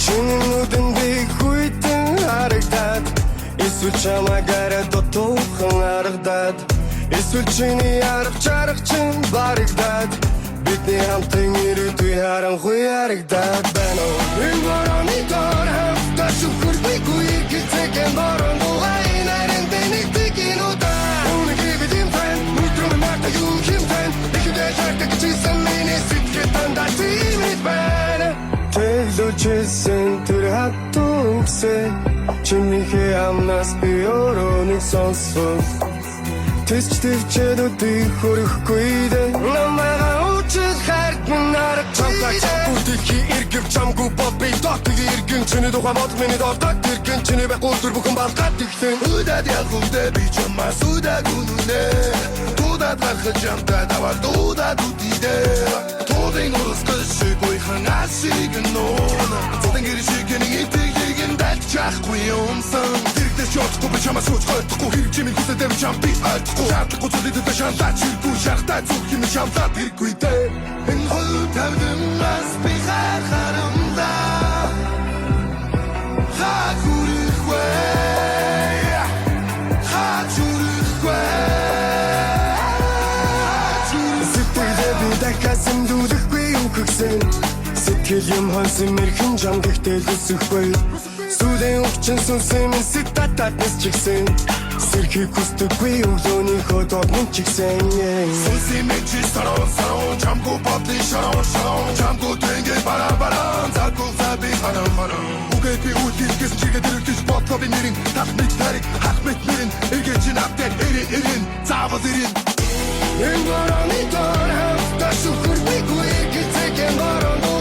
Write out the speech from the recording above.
Чиний би хүйтэн харагдаад эсвэл чамаагаар дотуухан харагдаад эсвэл чиний арга чарга чин барагдаад бидний хамтан ирээдүй харанхуй харагдаад байна уу энэ борооны доор хавтаа шүхэргүй гизэгэн борон дугай нарийн дэник тикинуудаа үнэхээр бидэм фэн мутрум марта юу хэмтэн ихэдээ шартаг чисэн миний сэтгэл дандаа тимэд байна Тэглүүчсэн тэр хатууксэ Чинийхээ амнаас би өрөөнийг сонсов Тэсч төвчээд өдий хөрөхгүй дээ Намайга учил хайрт минь нараг Чамтай чамгүй дэлхий иргэв чамгүй бол би дотыг иргэн Чиний тухай бод миний дортаг иргэн Чиний байхгүй дүр бүхэн балгаад ихтэн Удаад явхулдэ би чамаас удаад үнүнэ Удаад гарахад чамтай даваад удаад үдийдэ Туудын урсгашгүй ханасиг нуна Туудын гэршигний итгэлийг дальч чахгүй юмсан Тэрэгдэж явахгүй би чамаас үуч гойтхгүй Хэрэг чимийн хүсэдэв чам би ойлгохгүй Шаардлагагүй зүйлүүдэд шаналаач хэрэггүй Шарахтай зүрх юм шамлаад хэрэггүй дээ Энэ хөл тавдамаас би харахарамдаа Хагүрэхгүй Хачүрэхгүй Дахасан дүүлэхгүй юу гэгсэн Сэтгэл юм хонсон мэрхэн жам гэхдээ лүсэхгүй Сүлийн өвчин сүнсэн минь сэтатат нэс чигсэн Сэрхийг хүсдэггүй өглөөний хөдөөд минь чигсэн Сүнсэн минь чи сарон сарон Чамгүй бодлын шарон шарон Чамгүй тэнгээ баран Заггүй заби харан Үгээ би үлгээс чигээ дэрэгдэж бодлоо би нэрин Тах мэд тарик хах мэд нэрин Эргээ чи навтэн эрин Заавал эрин Энэ борооны доор хавтаа шүхэргүй гизэгэн борон